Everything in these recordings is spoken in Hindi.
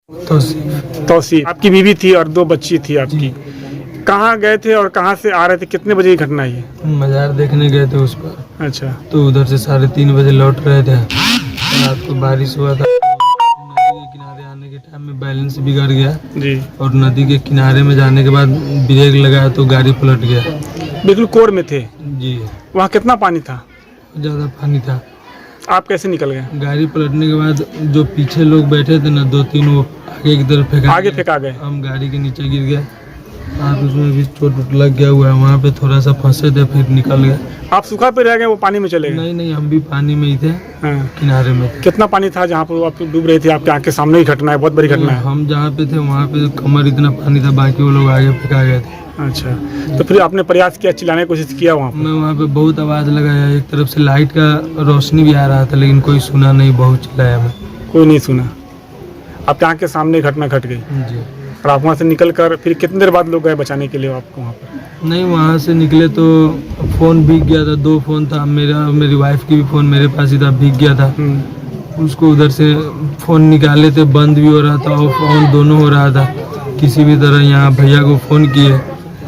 तौसीफ आपकी बीवी थी और 2 बच्ची थी आपकी। कहाँ गए थे और कहाँ से आ रहे थे? कितने बजे की घटना है? मज़ार देखने गए थे उस पर। अच्छा। तो उधर से 3:30 बजे लौट रहे थे। रात को बारिश हुआ था, नदी के किनारे आने के टाइम में बैलेंस बिगड़ गया जी। और नदी के किनारे में जाने के बाद ब्रेक लगाया तो गाड़ी पलट गया। बिल्कुल कोर में थे जी। वहाँ कितना पानी था? ज़्यादा पानी था। आप कैसे निकल गए? गाड़ी पलटने के बाद जो पीछे लोग बैठे थे ना 2-3 वो आगे की तरफ फेंका गए। हम गाड़ी के नीचे गिर गए। आप उसमें भी चोट लग गया हुआ है, वहाँ पे थोड़ा सा फंसे थे फिर निकल गए। आप सूखा पे रह गए, वो पानी में चले गए? नहीं, हम भी पानी में ही थे। हाँ। किनारे में थे। कितना पानी था जहाँ पर आप डूब रहे थे? आपके आँख के सामने ही घटना है, बहुत बड़ी घटना है। हम जहाँ पे थे वहाँ पे कमर इतना पानी था, बाकी वो लोग आगे फेंका गए थे। अच्छा, तो फिर आपने प्रयास किया, चिल्लाने की कोशिश किया वहाँ पर? मैं वहाँ पे बहुत आवाज़ लगाया, एक तरफ से लाइट का रोशनी भी आ रहा था लेकिन कोई सुना नहीं, बहुत चिल्लाया मैं। कोई नहीं सुना। आपके आँख के सामने घटना घट गई जी। और आप वहाँ से निकल कर फिर कितनी देर बाद लोग गए बचाने के लिए आपको वहाँ पर? नहीं, वहाँ से निकले तो फ़ोन भीग गया था, 2 फ़ोन था मेरा, मेरी वाइफ की भी फ़ोन मेरे पास ही था, भीग गया था। उसको उधर से फ़ोन निकाले थे, बंद भी हो रहा था और ऑन दोनों हो रहा था। किसी भी तरह यहाँ भैया को फ़ोन किए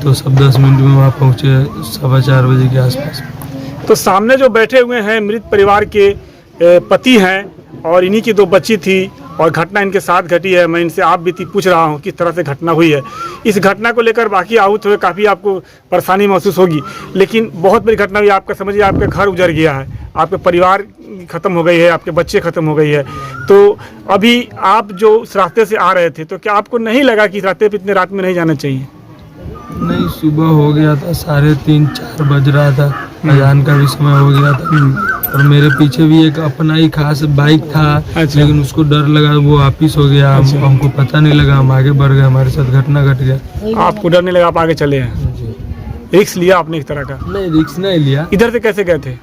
तो सब 10 मिनट में वहाँ पहुँचे 4:15 बजे के आसपास। तो सामने जो बैठे हुए हैं मृत परिवार के पति हैं और इन्हीं की 2 बच्ची थी और घटना इनके साथ घटी है। मैं इनसे आप बीती पूछ रहा हूँ किस तरह से घटना हुई है। इस घटना को लेकर बाकी आहूत हुए काफ़ी आपको परेशानी महसूस होगी, लेकिन बहुत बड़ी घटना हुई। आपका समझिए आपका घर उजड़ गया है, आपके परिवार ख़त्म हो गई है, आपके बच्चे ख़त्म हो गई है। तो अभी आप जो उस रास्ते से आ रहे थे तो क्या आपको नहीं लगा कि इस रास्ते पर इतने रात में नहीं जाना चाहिए? नहीं, सुबह हो गया था, 3:30-4 बज रहा था, अजान का भी समय हो गया था और मेरे पीछे भी एक अपना ही खास बाइक था। अच्छा। लेकिन उसको डर लगा, वो वापिस हो गया। अच्छा। हमको पता नहीं लगा, हम आगे बढ़ गए, हमारे साथ घटना घट गया। आपको डर नहीं लगा, आप आगे चले हैं? रिस्क लिया आपने एक तरह का? नहीं, रिस्क नहीं लिया। इधर से कैसे गए थे?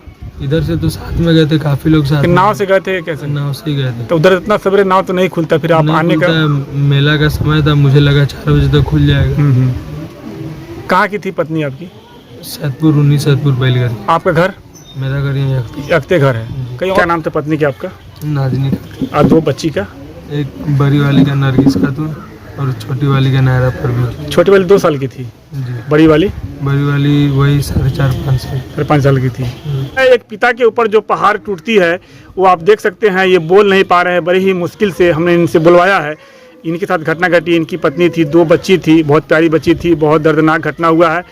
इधर से तो साथ में गए थे, काफी लोग साथ। नाव से गए थे? कैसे? नाव से गए थे। तो उधर इतना सवेरे नाव तो नहीं खुलता, फिर आप आने का? मेला का समय था, मुझे लगा 4 बजे तक खुल जाएगा। कहाँ की थी पत्नी आपकी? सैदपुर बैलगढ़। आपका घर? मेरा घर यहीं अख्ते घर है। क्या नाम था पत्नी का आपका? नाजनी। और 2 बच्ची का? एक बड़ी वाली का नरगिस खातून और छोटी वाली का नायरा परवीन। छोटी वाली 2 साल की थी जी। बड़ी वाली वही 4.5-5 साल। 5 साल की थी। एक पिता के ऊपर जो पहाड़ टूटती है वो आप देख सकते हैं, ये बोल नहीं पा रहे हैं, बड़ी ही मुश्किल से हमने इनसे बुलवाया है। इनके साथ घटना घटी, इनकी पत्नी थी, 2 बच्ची थी, बहुत प्यारी बच्ची थी। बहुत दर्दनाक घटना हुआ है।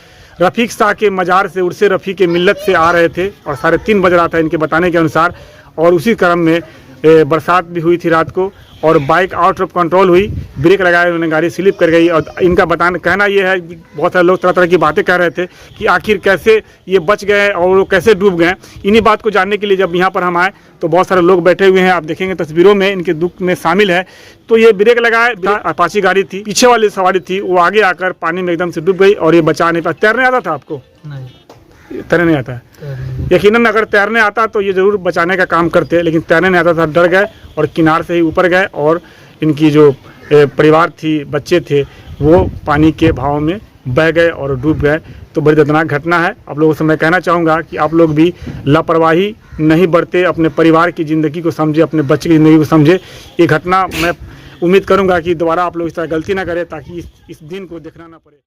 रफ़ीक शाह के मज़ार से उर्से रफ़ी के मिल्लत से आ रहे थे और 3:30 बज रहा था इनके बताने के अनुसार, और उसी क्रम में बरसात भी हुई थी रात को और बाइक आउट ऑफ कंट्रोल हुई, ब्रेक लगाए उन्होंने, गाड़ी स्लिप कर गई। और इनका कहना ये है, बहुत सारे लोग तरह तरह की बातें कह रहे थे कि आखिर कैसे ये बच गए और वो कैसे डूब गए। इन्हीं बात को जानने के लिए जब यहाँ पर हम आए तो बहुत सारे लोग बैठे हुए हैं, आप देखेंगे तस्वीरों में, इनके दुख में शामिल है। तो ये ब्रेक लगाए, अपाची गाड़ी थी, पीछे वाली सवारी थी, वो आगे आकर पानी में एकदम से डूब गई और ये बचा नहीं पाया। तैरने आता था आपको? नहीं, तैरने नहीं आता है। यकीनन अगर तैरने आता तो ये ज़रूर बचाने का काम करते, लेकिन तैरने नहीं आता था, डर गए और किनार से ही ऊपर गए और इनकी जो परिवार थी, बच्चे थे, वो पानी के भाव में बह गए और डूब गए। तो बड़ी दर्दनाक घटना है। आप लोगों से मैं कहना चाहूँगा कि आप लोग भी लापरवाही नहीं बरते, अपने परिवार की ज़िंदगी को समझे, अपने बच्चे की ज़िंदगी को समझे। ये घटना मैं उम्मीद करूँगा कि दोबारा आप लोग इस तरह गलती ना करें ताकि इस दिन को देखना ना पड़े।